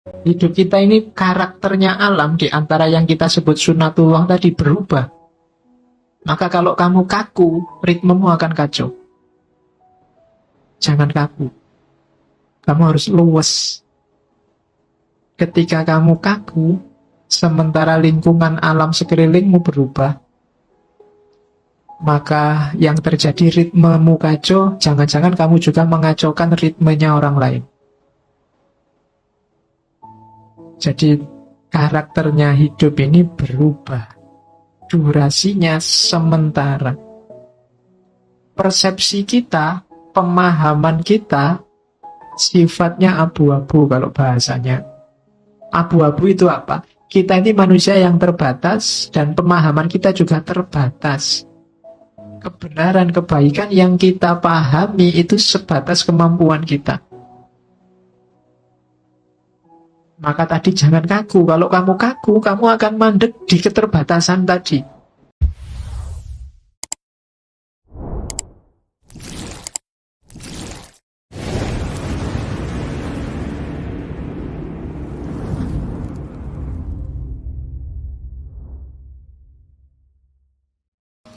Hidup kita ini karakternya alam di antara yang kita sebut sunatullah tadi berubah. Maka kalau kamu kaku, ritmemu akan kacau. Jangan kaku. Kamu harus luwes. Ketika kamu kaku, sementara lingkungan alam sekelilingmu berubah, maka yang terjadi ritmemu kacau, jangan-jangan kamu juga mengacaukan ritmenya orang lain. Jadi karakternya hidup ini berubah. Durasinya sementara. Persepsi kita, pemahaman kita, sifatnya abu-abu kalau bahasanya. Abu-abu itu apa? Kita ini manusia yang terbatas dan pemahaman kita juga terbatas. Kebenaran, kebaikan yang kita pahami itu sebatas kemampuan kita. Maka tadi jangan kaku. Kalau kamu kaku, kamu akan mandek di keterbatasan tadi.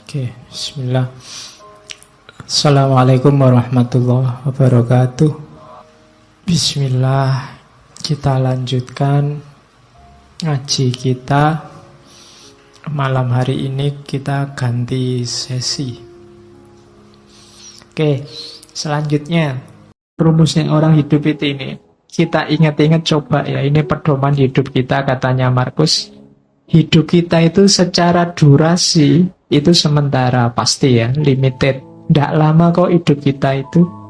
Oke, bismillah. Assalamualaikum warahmatullahi wabarakatuh. Bismillah. Kita lanjutkan ngaji kita. Malam hari ini kita ganti sesi. Oke, selanjutnya rumusnya orang hidup itu ini. Kita ingat-ingat coba ya, ini pedoman hidup kita katanya Markus. Hidup kita itu secara durasi itu sementara, pasti ya, limited. Tidak lama kok hidup kita itu.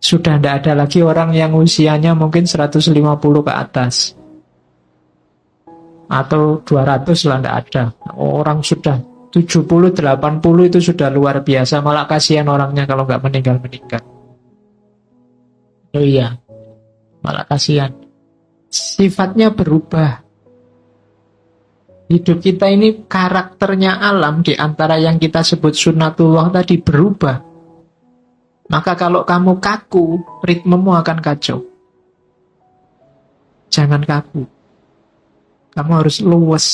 Sudah tidak ada lagi orang yang usianya mungkin 150 ke atas. Atau 200 lah, tidak ada. Orang sudah 70, 80 itu sudah luar biasa. Malah kasihan orangnya kalau nggak meninggal-meninggal. Oh iya, malah kasihan. Sifatnya berubah. Hidup kita ini karakternya alam di antara yang kita sebut sunatullah tadi berubah. Maka kalau kamu kaku, ritmemu akan kacau. Jangan kaku. Kamu harus luwes.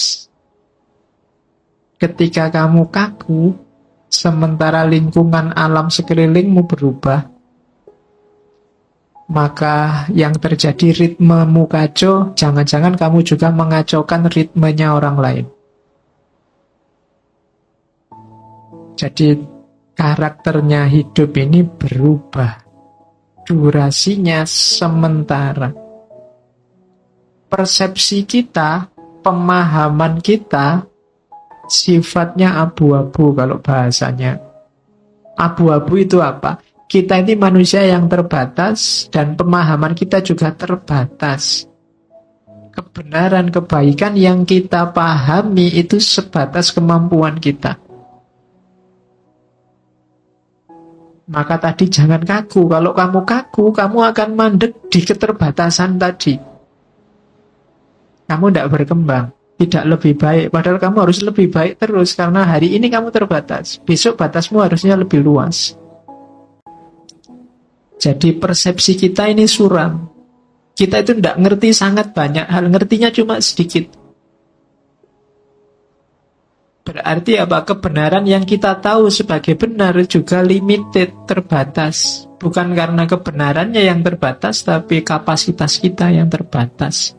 Ketika kamu kaku, sementara lingkungan alam sekelilingmu berubah, maka yang terjadi ritmemu kacau, jangan-jangan kamu juga mengacaukan ritmenya orang lain. Jadi karakternya hidup ini berubah. Durasinya sementara. Persepsi kita, pemahaman kita, sifatnya abu-abu kalau bahasanya. Abu-abu itu apa? Kita ini manusia yang terbatas dan pemahaman kita juga terbatas. Kebenaran, kebaikan yang kita pahami itu sebatas kemampuan kita. Maka tadi jangan kaku. Kalau kamu kaku, kamu akan mandek di keterbatasan tadi. Kamu tidak berkembang, tidak lebih baik. Padahal kamu harus lebih baik terus, karena hari ini kamu terbatas. Besok batasmu harusnya lebih luas. Jadi persepsi kita ini suram. Kita itu tidak ngerti sangat banyak hal, ngertinya cuma sedikit. Berarti apa? Kebenaran yang kita tahu sebagai benar juga limited, terbatas. Bukan karena kebenarannya yang terbatas, tapi kapasitas kita yang terbatas.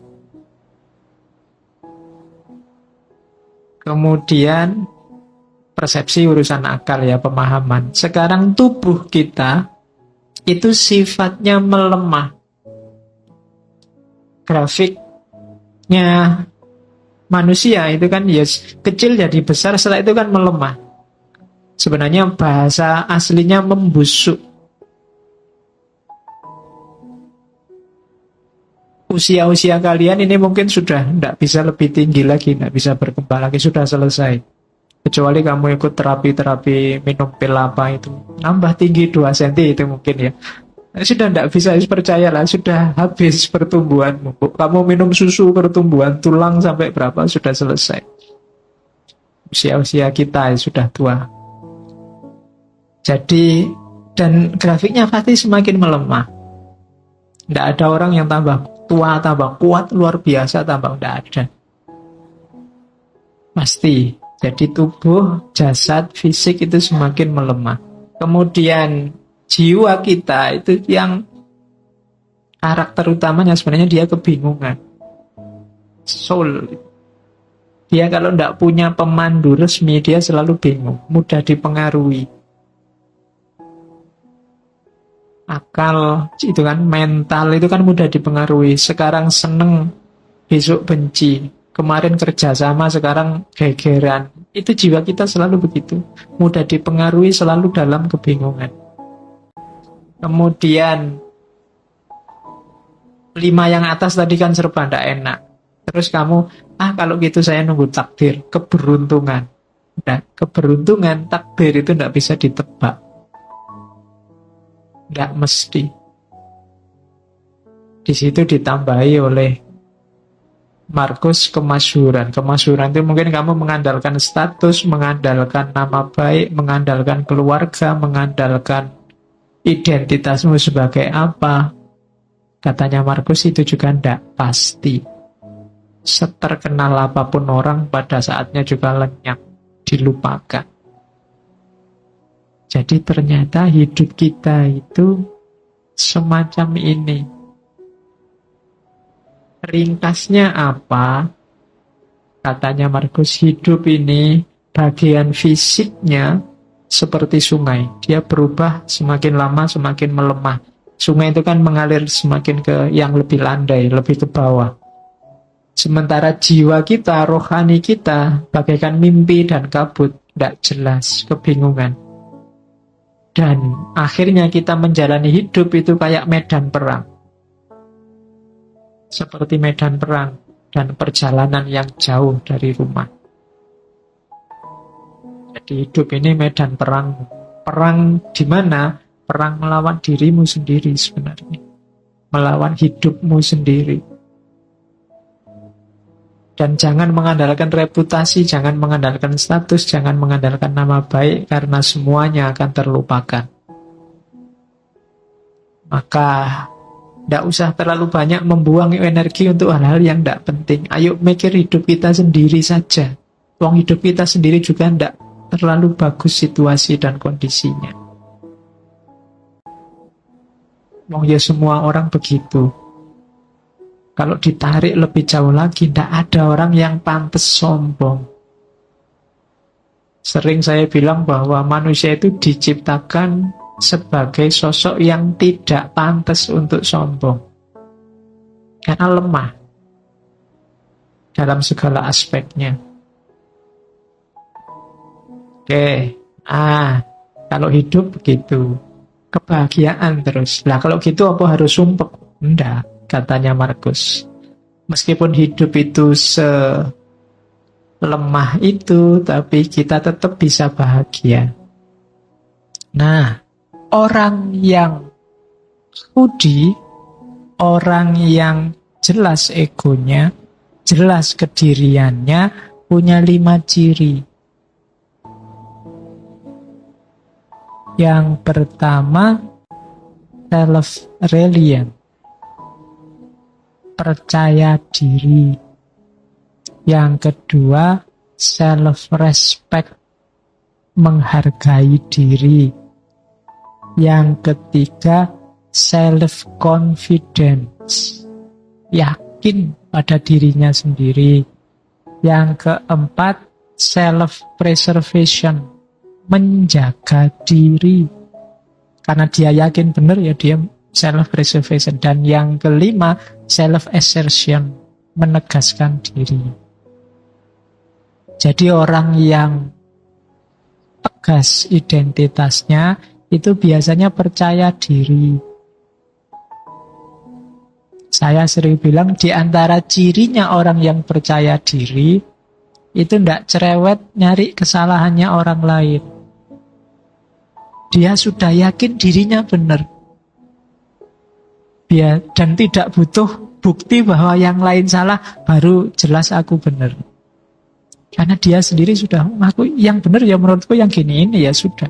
Kemudian persepsi urusan akal ya, pemahaman. Sekarang tubuh kita itu sifatnya melemah. Grafiknya manusia itu kan ya kecil jadi besar, setelah itu kan melemah. Sebenarnya bahasa aslinya membusuk. Usia-usia kalian ini mungkin sudah tidak bisa lebih tinggi lagi, tidak bisa berkembang lagi, sudah selesai. Kecuali kamu ikut terapi-terapi minum pil apa itu, nambah tinggi 2 cm itu mungkin ya. Sudah tidak bisa, percayalah, sudah habis pertumbuhanmu. Kamu minum susu pertumbuhan tulang sampai berapa, sudah selesai. Usia-usia kita sudah tua. Jadi, dan grafiknya pasti semakin melemah. Tidak ada orang yang tambah tua, tambah kuat, luar biasa, tambah tidak ada. Pasti. Jadi tubuh, jasad, fisik itu semakin melemah. Kemudian jiwa kita itu yang karakter utamanya sebenarnya dia kebingungan. Soul. Dia kalau tidak punya pemandu resmi, dia selalu bingung, mudah dipengaruhi. Akal itu kan, mental itu kan mudah dipengaruhi. Sekarang seneng, besok benci. Kemarin kerjasama, sekarang gegeran. Itu jiwa kita selalu begitu, mudah dipengaruhi, selalu dalam kebingungan. Kemudian 5 yang atas tadi kan serba tidak enak. Terus kamu, kalau gitu saya nunggu takdir, keberuntungan. Nah, keberuntungan, takdir itu tidak bisa ditebak. Tidak mesti. Di situ ditambahi oleh Markus kemasyhuran. Kemasyhuran itu mungkin kamu mengandalkan status, mengandalkan nama baik, mengandalkan keluarga, mengandalkan identitasmu sebagai apa. Katanya Markus itu juga tidak pasti. Seterkenal apapun orang, pada saatnya juga lenyap, dilupakan. Jadi ternyata hidup kita itu semacam ini. Ringkasnya apa? Katanya Markus, hidup ini bagian fisiknya seperti sungai. Dia berubah semakin lama semakin melemah. Sungai itu kan mengalir semakin ke yang lebih landai, lebih ke bawah. Sementara jiwa kita, rohani kita, bagaikan mimpi dan kabut, tidak jelas, kebingungan. Dan akhirnya kita menjalani hidup itu kayak medan perang. Seperti medan perang dan perjalanan yang jauh dari rumah. Jadi hidup ini medan perang. Perang di mana? Perang melawan dirimu sendiri sebenarnya. Melawan hidupmu sendiri. Dan jangan mengandalkan reputasi, jangan mengandalkan status, jangan mengandalkan nama baik, karena semuanya akan terlupakan. Maka tidak usah terlalu banyak membuang energi untuk hal-hal yang tidak penting. Ayo mikir hidup kita sendiri saja. Wong hidup kita sendiri juga tidak terlalu bagus situasi dan kondisinya. Wong ya semua orang begitu. Kalau ditarik lebih jauh lagi, tidak ada orang yang pantas sombong. Sering saya bilang bahwa manusia itu diciptakan sebagai sosok yang tidak pantas untuk sombong. Karena lemah dalam segala aspeknya. Oke, kalau hidup begitu, kebahagiaan terus. Lah kalau gitu apa harus sumpek? Enggak, katanya Markus. Meskipun hidup itu selemah itu, tapi kita tetap bisa bahagia. Nah, orang yang kudi, orang yang jelas egonya, jelas kediriannya, punya 5 ciri. Yang pertama, self-reliant, percaya diri. Yang kedua, self-respect, menghargai diri. Yang ketiga, self-confidence, yakin pada dirinya sendiri. Yang keempat, self-preservation, menjaga diri. Karena dia yakin benar, ya dia self-preservation. Dan yang kelima, self-assertion, menegaskan diri. Jadi orang yang tegas identitasnya itu biasanya percaya diri. Saya sering bilang di antara cirinya orang yang percaya diri itu tidak cerewet nyari kesalahannya orang lain. Dia sudah yakin dirinya benar. Dan tidak butuh bukti bahwa yang lain salah, baru jelas aku benar. Karena dia sendiri sudah, aku yang benar ya menurutku yang gini ini ya sudah.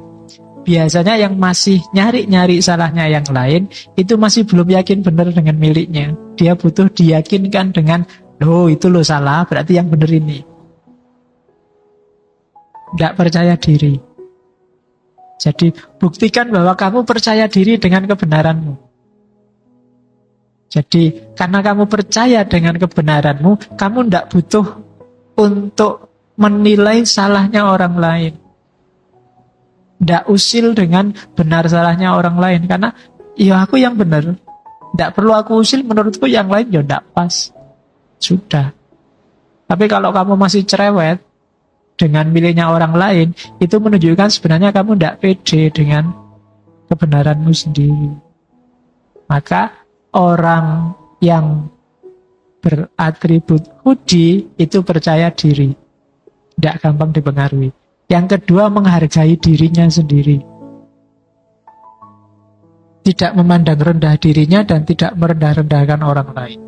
Biasanya yang masih nyari-nyari salahnya yang lain, itu masih belum yakin benar dengan miliknya. Dia butuh diyakinkan dengan, loh itu lo salah, berarti yang benar ini. Nggak percaya diri. Jadi buktikan bahwa kamu percaya diri dengan kebenaranmu. Jadi karena kamu percaya dengan kebenaranmu, kamu tidak butuh untuk menilai salahnya orang lain. Tidak usil dengan benar salahnya orang lain. Karena ya aku yang benar. Tidak perlu aku usil, menurutku yang lain ya tidak pas. Sudah. Tapi kalau kamu masih cerewet dengan miliknya orang lain, itu menunjukkan sebenarnya kamu tidak pede dengan kebenaranmu sendiri. Maka orang yang beratribut hudi itu percaya diri, tidak gampang dipengaruhi. Yang kedua, menghargai dirinya sendiri, tidak memandang rendah dirinya dan tidak merendah-rendahkan orang lain.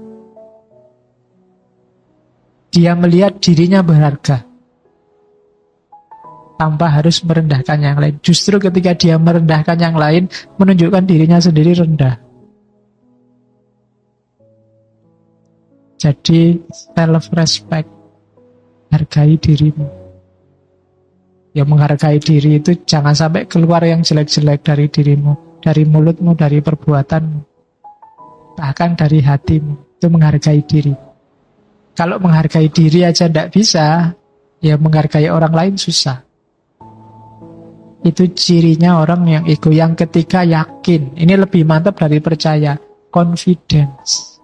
Dia melihat dirinya berharga tanpa harus merendahkan yang lain. Justru ketika dia merendahkan yang lain, menunjukkan dirinya sendiri rendah. Jadi self-respect, hargai dirimu. Ya menghargai diri itu jangan sampai keluar yang jelek-jelek dari dirimu, dari mulutmu, dari perbuatanmu, bahkan dari hatimu. Itu menghargai diri. Kalau menghargai diri aja tidak bisa, ya menghargai orang lain susah. Itu cirinya orang yang ego. Yang ketiga, yakin. Ini lebih mantap dari percaya. Confidence.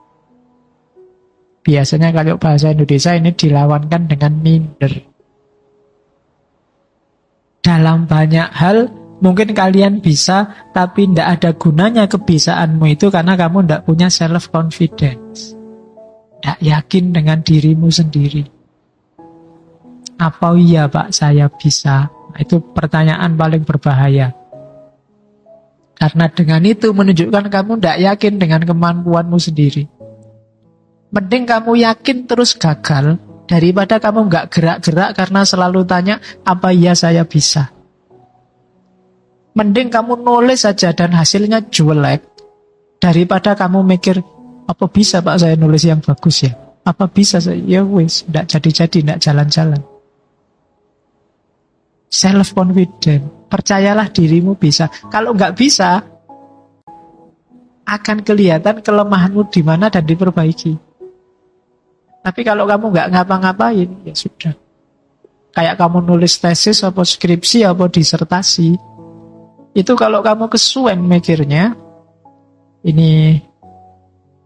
Biasanya kalau bahasa Indonesia ini dilawankan dengan minder. Dalam banyak hal mungkin kalian bisa, tapi tidak ada gunanya kebisaanmu itu karena kamu tidak punya self-confidence. Tidak yakin dengan dirimu sendiri. Apa iya Pak saya bisa? Nah, itu pertanyaan paling berbahaya. Karena dengan itu menunjukkan kamu tidak yakin dengan kemampuanmu sendiri. Mending kamu yakin terus gagal daripada kamu nggak gerak-gerak karena selalu tanya, apa iya saya bisa? Mending kamu nulis saja dan hasilnya jelek daripada kamu mikir, apa bisa Pak saya nulis yang bagus ya? Apa bisa saya? Ya wis, nggak jadi-jadi, nggak jalan-jalan. Self-confident, percayalah dirimu bisa. Kalau nggak bisa, akan kelihatan kelemahanmu di mana dan diperbaiki. Tapi kalau kamu nggak ngapa-ngapain, ya sudah. Kayak kamu nulis tesis, apa skripsi, apa disertasi. Itu kalau kamu kesuwen mikirnya, ini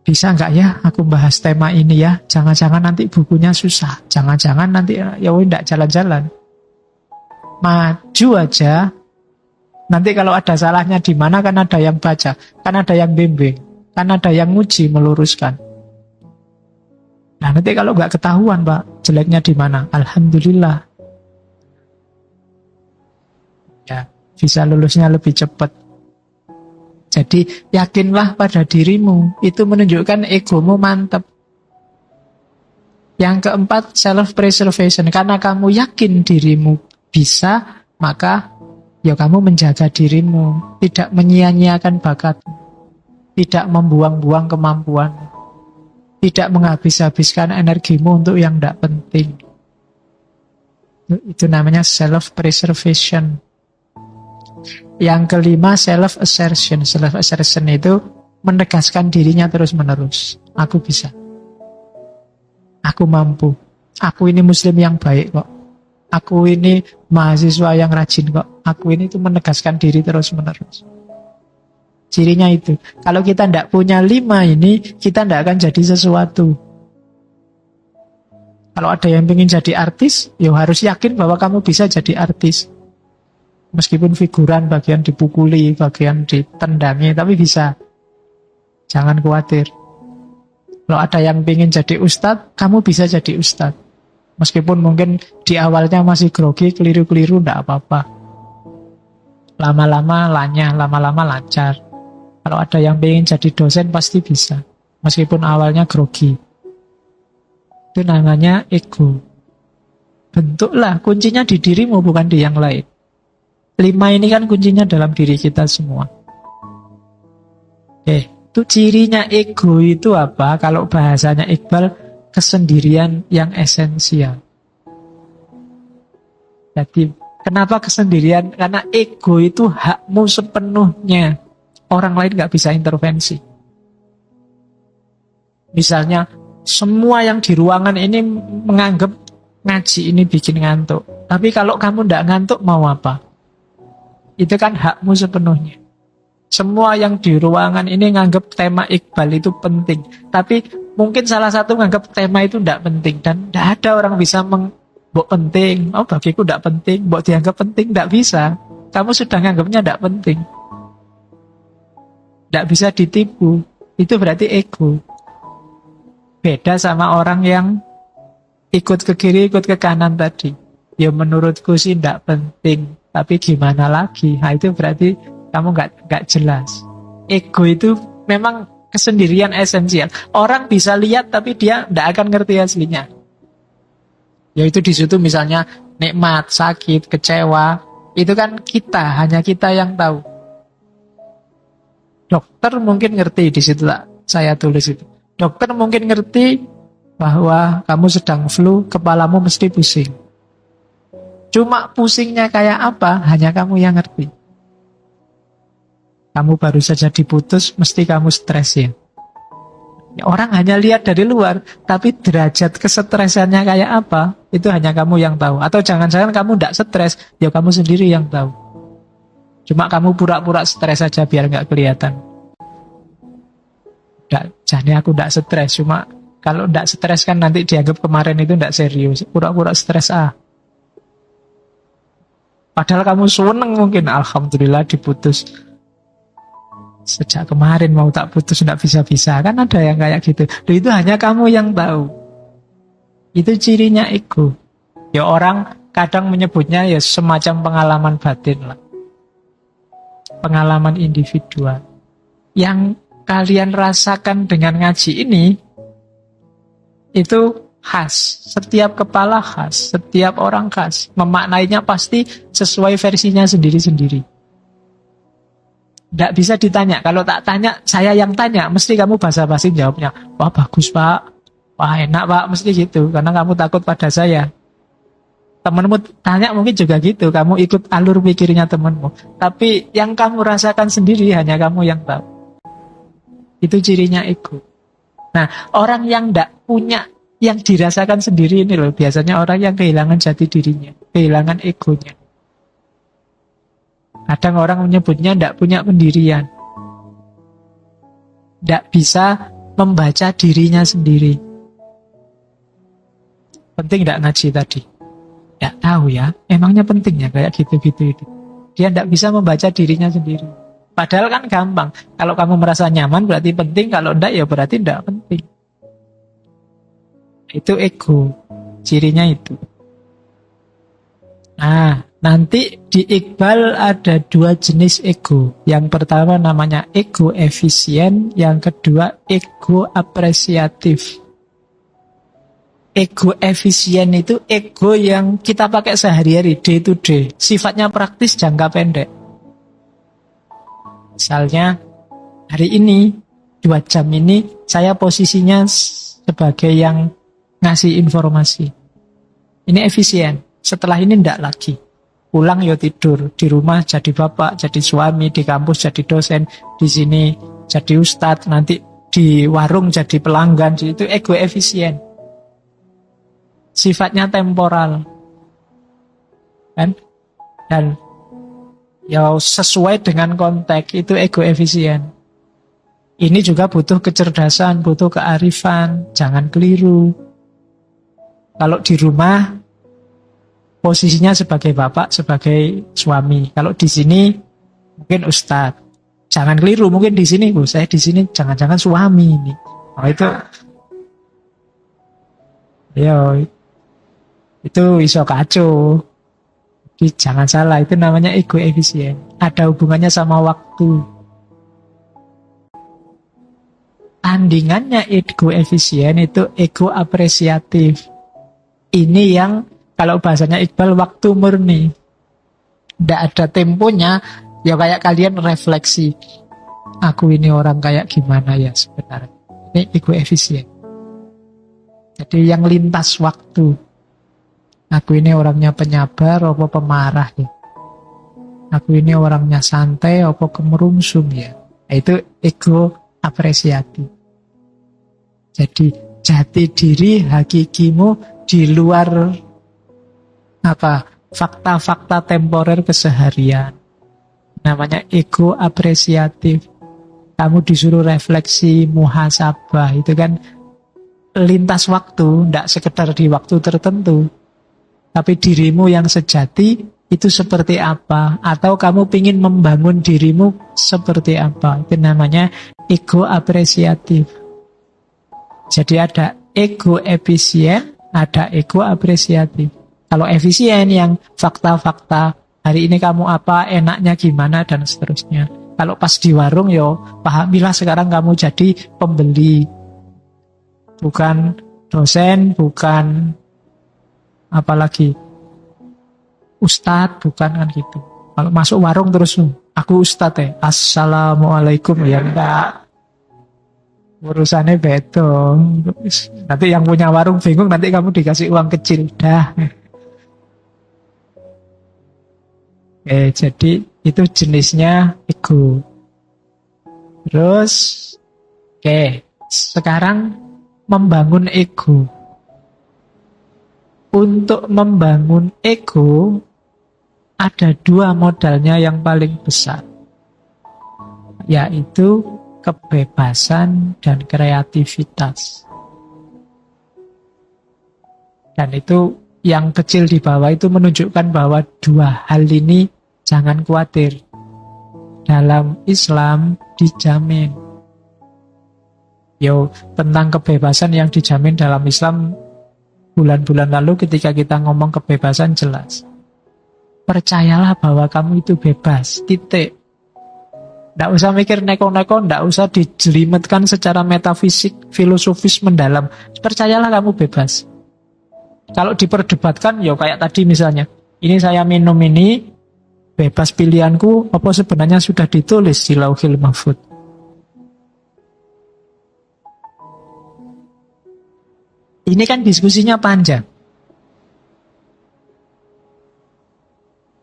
bisa nggak ya aku bahas tema ini ya? Jangan-jangan nanti bukunya susah. Jangan-jangan nanti ya nggak jalan-jalan. Maju aja. Nanti kalau ada salahnya di mana kan ada yang baca, kan ada yang bimbing, kan ada yang nguji, meluruskan. Nah nanti kalau nggak ketahuan Pak, jeleknya di mana? Alhamdulillah. Ya, bisa lulusnya lebih cepat. Jadi yakinlah pada dirimu, itu menunjukkan egomu mantap. Yang keempat, self-preservation. Karena kamu yakin dirimu bisa, maka ya kamu menjaga dirimu, tidak menyia-nyiakan bakatmu, tidak membuang-buang kemampuanmu, tidak menghabis-habiskan energimu untuk yang tidak penting. Itu namanya self-preservation. Yang kelima, self-assertion. Self-assertion itu menegaskan dirinya terus-menerus. Aku bisa. Aku mampu. Aku ini muslim yang baik kok. Aku ini mahasiswa yang rajin kok. Aku ini itu menegaskan diri terus-menerus. Cirinya itu. Kalau kita tidak punya 5 ini, kita tidak akan jadi sesuatu. Kalau ada yang ingin jadi artis, ya harus yakin bahwa kamu bisa jadi artis. Meskipun figuran, bagian dipukuli, bagian ditendangi, tapi bisa. Jangan khawatir. Kalau ada yang ingin jadi ustadz, kamu bisa jadi ustadz. Meskipun mungkin di awalnya masih grogi, keliru-keliru, tidak apa-apa. Lama-lama lanyah, lama-lama lancar. Kalau ada yang ingin jadi dosen, pasti bisa. Meskipun awalnya grogi. Itu namanya ego. Bentuklah, kuncinya di dirimu, bukan di yang lain. 5 ini kan kuncinya dalam diri kita semua. Oke, itu cirinya ego itu apa? Kalau bahasanya Iqbal, kesendirian yang esensial. Jadi, kenapa kesendirian? Karena ego itu hakmu sepenuhnya. Orang lain gak bisa intervensi. Misalnya, semua yang di ruangan ini menganggap ngaji ini bikin ngantuk. Tapi kalau kamu ndak ngantuk, mau apa? Itu kan hakmu sepenuhnya. Semua yang di ruangan ini nganggap tema Iqbal itu penting. Tapi mungkin salah satu nganggap tema itu ndak penting. Dan ndak ada orang bisa mbok penting. Oh, bagiku ndak penting. Mbok dianggap penting, ndak bisa. Kamu sudah nganggapnya ndak penting. Ndak bisa ditipu. Itu berarti ego. Beda sama orang yang ikut ke kiri, ikut ke kanan tadi. Ya menurutku sih ndak penting. Tapi gimana lagi? Nah itu berarti kamu nggak jelas. Ego itu memang kesendirian esensial. Orang bisa lihat tapi dia nggak akan ngerti aslinya. Yaitu di situ misalnya nikmat, sakit, kecewa, itu kan kita, hanya kita yang tahu. Dokter mungkin ngerti, di situ lah saya tulis itu. Dokter mungkin ngerti bahwa kamu sedang flu, kepalamu mesti pusing. Cuma pusingnya kayak apa, hanya kamu yang ngerti. Kamu baru saja diputus, mesti kamu stres ya. Orang hanya lihat dari luar, tapi derajat kesetresannya kayak apa, itu hanya kamu yang tahu. Atau jangan-jangan kamu tidak stres, ya kamu sendiri yang tahu. Cuma kamu pura-pura stres saja biar nggak kelihatan. Jadi aku tidak stres, cuma kalau tidak stres kan nanti dianggap kemarin itu tidak serius. Pura-pura stres Padahal kamu seneng mungkin, alhamdulillah diputus. Sejak kemarin mau tak putus tidak bisa-bisa. Kan ada yang kayak gitu. Dan itu hanya kamu yang tahu. Itu cirinya ego. Ya orang kadang menyebutnya ya semacam pengalaman batin lah. Pengalaman individual. Yang kalian rasakan dengan ngaji ini, itu khas. Setiap kepala khas. Setiap orang khas. Memaknainya pasti sesuai versinya sendiri-sendiri. Tidak bisa ditanya. Kalau tak tanya, saya yang tanya. Mesti kamu basa-basi jawabnya. Wah bagus pak. Wah enak pak. Mesti gitu. Karena kamu takut pada saya. Temenmu tanya mungkin juga gitu. Kamu ikut alur pikirnya temenmu. Tapi yang kamu rasakan sendiri hanya kamu yang tahu. Itu cirinya ego. Nah orang yang tidak punya yang dirasakan sendiri ini loh. Biasanya orang yang kehilangan jati dirinya. Kehilangan egonya. Kadang orang menyebutnya tidak punya pendirian. Tidak bisa membaca dirinya sendiri. Penting tidak ngaji tadi? Tidak tahu ya. Emangnya pentingnya kayak gitu-gitu itu. Dia tidak bisa membaca dirinya sendiri. Padahal kan gampang. Kalau kamu merasa nyaman berarti penting. Kalau tidak ya berarti tidak penting. Itu ego. Cirinya itu. Nah, nanti di Iqbal ada 2 jenis ego. Yang pertama namanya ego efisien, yang kedua ego apresiatif. Ego efisien itu ego yang kita pakai sehari-hari, day to day. Sifatnya praktis, jangka pendek. Misalnya, hari ini, 2 jam ini, saya posisinya sebagai yang ngasih informasi. Ini efisien. Setelah ini tidak lagi. Pulang ya tidur, di rumah jadi bapak, jadi suami, di kampus jadi dosen, di sini jadi ustadz, nanti di warung jadi pelanggan. Itu ego efisien. Sifatnya temporal. Kan? Dan ya sesuai dengan konteks, itu ego efisien. Ini juga butuh kecerdasan, butuh kearifan, jangan keliru. Kalau di rumah posisinya sebagai bapak, sebagai suami. Kalau di sini mungkin ustadz. Jangan keliru, mungkin di sini, saya di sini jangan-jangan suami ini. Oh itu, itu iso kacau. Jadi jangan salah, itu namanya ego efisien. Ada hubungannya sama waktu. Tandingannya ego efisien itu ego apresiatif. Ini yang kalau bahasanya Iqbal waktu murni. Nggak ada temponya, ya kayak kalian refleksi. Aku ini orang kayak gimana ya sebenarnya. Ini ego efisien. Jadi yang lintas waktu. Aku ini orangnya penyabar apa pemarah ya. Aku ini orangnya santai apa kemerungsung ya. Nah, itu ego apresiatif. Jadi jati diri hakikimu di luar fakta-fakta temporer keseharian. Namanya ego apresiatif. Kamu disuruh refleksi, muhasabah, itu kan lintas waktu, tidak sekedar di waktu tertentu. Tapi dirimu yang sejati itu seperti apa? Atau kamu ingin membangun dirimu seperti apa? Itu namanya ego apresiatif. Jadi ada ego efisien, ada ego apresiatif. Kalau efisien yang fakta-fakta, hari ini kamu apa, enaknya gimana, dan seterusnya. Kalau pas di warung, pahamilah sekarang kamu jadi pembeli. Bukan dosen, bukan apalagi ustadz, bukan kan gitu. Kalau masuk warung terus, aku ustadz assalamualaikum, ya enggak. Urusannya beda. Nanti yang punya warung bingung, nanti kamu dikasih uang kecil. Dah. Jadi itu jenisnya ego. Terus, sekarang membangun ego. Untuk membangun ego, ada dua modalnya yang paling besar, yaitu kebebasan dan kreativitas. Dan itu yang kecil di bawah itu menunjukkan bahwa dua hal ini jangan khawatir. Dalam Islam dijamin. Tentang kebebasan yang dijamin dalam Islam bulan-bulan lalu ketika kita ngomong kebebasan jelas. Percayalah bahwa kamu itu bebas, titik. Tidak usah mikir neko-neko, tidak usah dijelimetkan secara metafisik, filosofis mendalam. Percayalah kamu bebas. Kalau diperdebatkan, kayak tadi misalnya, ini saya minum ini, bebas pilihanku, apa sebenarnya sudah ditulis di Lauhil Mahfuz. Ini kan diskusinya panjang.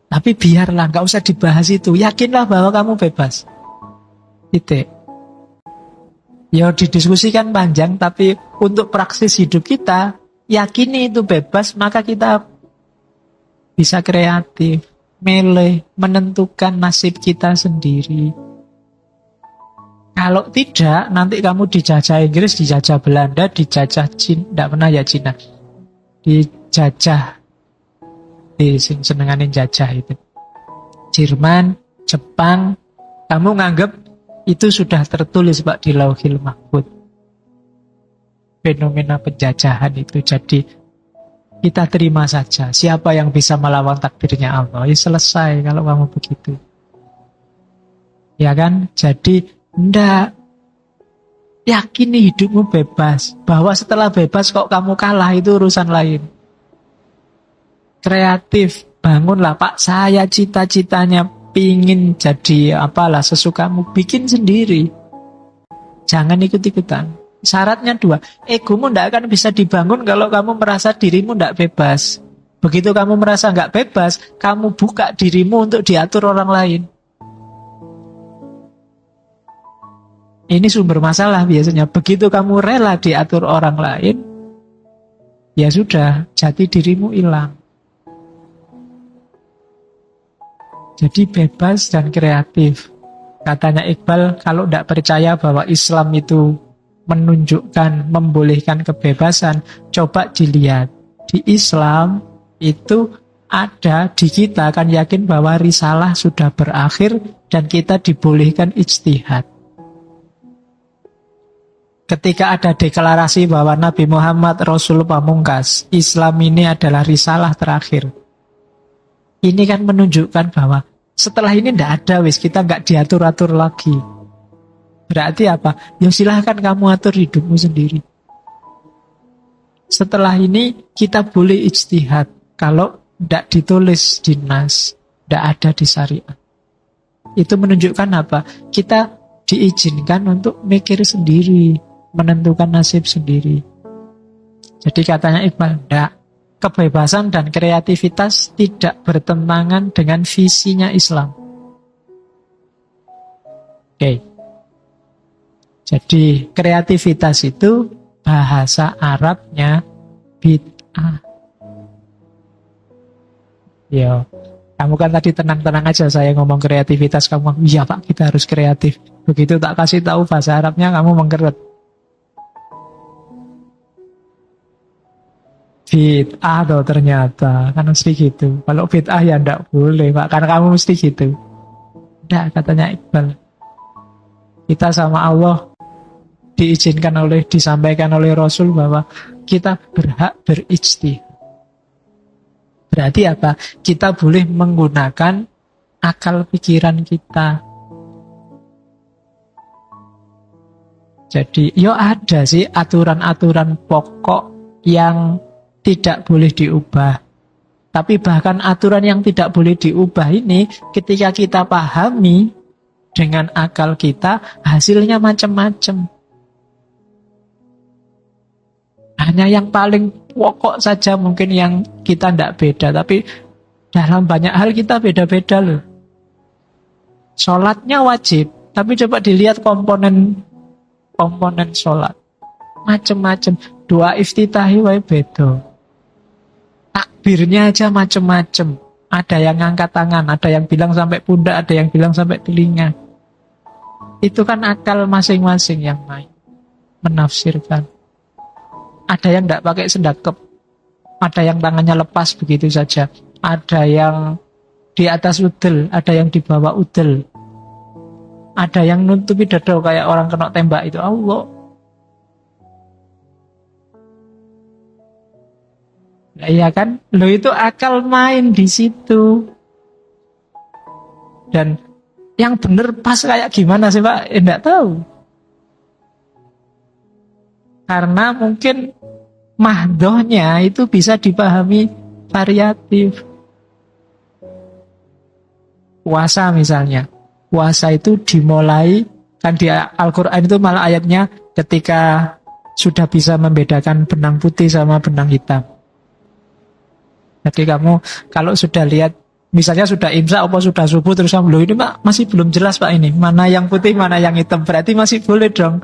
Tapi biarlah, nggak usah dibahas itu. Yakinlah bahwa kamu bebas. Titik. Didiskusikan panjang, tapi untuk praksis hidup kita, yakini itu bebas, maka kita bisa kreatif, milih, menentukan nasib kita sendiri. Kalau tidak, nanti kamu dijajah Inggris, dijajah Belanda, dijajah Cina, tidak pernah ya Cina, dijajah, senenganin jajah itu, Jerman, Jepang, kamu nganggep itu sudah tertulis Pak di Lauhil Mahfuz. Fenomena penjajahan itu, jadi kita terima saja. Siapa yang bisa melawan takdirnya Allah? Ya selesai kalau kamu begitu. Ya kan? Jadi ndak, yakini hidupmu bebas. Bahwa setelah bebas kok kamu kalah, itu urusan lain. Kreatif, bangunlah Pak, saya cita-citanya pingin jadi apalah sesukamu, bikin sendiri. Jangan ikut-ikutan. Syaratnya dua, egomu ndak akan bisa dibangun kalau kamu merasa dirimu ndak bebas. Begitu kamu merasa nggak bebas, kamu buka dirimu untuk diatur orang lain. Ini sumber masalah biasanya. Begitu kamu rela diatur orang lain, ya sudah, jati dirimu hilang. Jadi bebas dan kreatif. Katanya Iqbal, kalau tidak percaya bahwa Islam itu menunjukkan, membolehkan kebebasan, coba dilihat. Di Islam itu ada, di kita kan yakin bahwa risalah sudah berakhir dan kita dibolehkan ijtihad. Ketika ada deklarasi bahwa Nabi Muhammad Rasul Pamungkas, Islam ini adalah risalah terakhir. Ini kan menunjukkan bahwa setelah ini tidak ada, kita nggak diatur-atur lagi. Berarti apa? Ya silahkan kamu atur hidupmu sendiri. Setelah ini kita boleh ijtihad. Kalau tidak ditulis di nas, Tidak ada di syariat. Itu menunjukkan apa? Kita diizinkan untuk mikir sendiri, menentukan nasib sendiri. Jadi katanya Iqbal, tidak. Kebebasan dan kreativitas tidak bertentangan dengan visinya Islam. Oke. Jadi kreativitas itu bahasa Arabnya bid'ah. Yo, kamu kan tadi tenang-tenang aja saya ngomong kreativitas, kamu iya Pak kita harus kreatif. Begitu tak kasih tahu bahasa Arabnya kamu mengkeret. Bid'ah loh ternyata, kan mesti gitu. Kalau bid'ah ya ndak boleh Pak, karena kamu mesti gitu. Ndak, katanya Iqbal. Kita sama Allah disampaikan oleh Rasul bahwa kita berhak berijtihad. Berarti apa? Kita boleh menggunakan akal pikiran kita. Jadi, ada sih aturan-aturan pokok yang tidak boleh diubah. Tapi bahkan aturan yang tidak boleh diubah ini, ketika kita pahami dengan akal kita, hasilnya macam-macam. Hanya yang paling pokok saja mungkin yang kita tidak beda. Tapi dalam banyak hal kita beda-beda loh. Sholatnya wajib, tapi coba dilihat komponen sholat. Macam-macam. Doa iftitahi wae beda. Takbirnya aja macam-macam. Ada yang ngangkat tangan, ada yang bilang sampai pundak, ada yang bilang sampai telinga. Itu kan akal masing-masing yang main menafsirkan. Ada yang tidak pakai sendakep, ada yang tangannya lepas begitu saja, ada yang di atas udel, ada yang di bawah udel, ada yang nutupi dada kayak orang kena tembak itu. Allah. Nah, iya kan? Lo itu akal main di situ. Dan yang benar pas kayak gimana sih Pak? Enggak tahu. Karena mungkin mahdohnya itu bisa dipahami variatif. Puasa misalnya. Puasa itu dimulai, kan di Al-Quran itu malah ayatnya ketika sudah bisa membedakan benang putih sama benang hitam. Jadi kamu kalau sudah lihat, misalnya sudah imsak apa sudah subuh terus kamu, loh ini Pak masih belum jelas Pak ini, mana yang putih mana yang hitam, berarti masih boleh dong.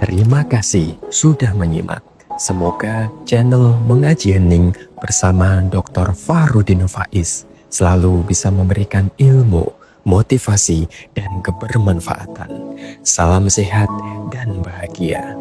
Terima kasih sudah menyimak. Semoga channel Mengaji Hening bersama Dr. Farudin Faiz selalu bisa memberikan ilmu, motivasi, dan kebermanfaatan. Salam sehat dan bahagia.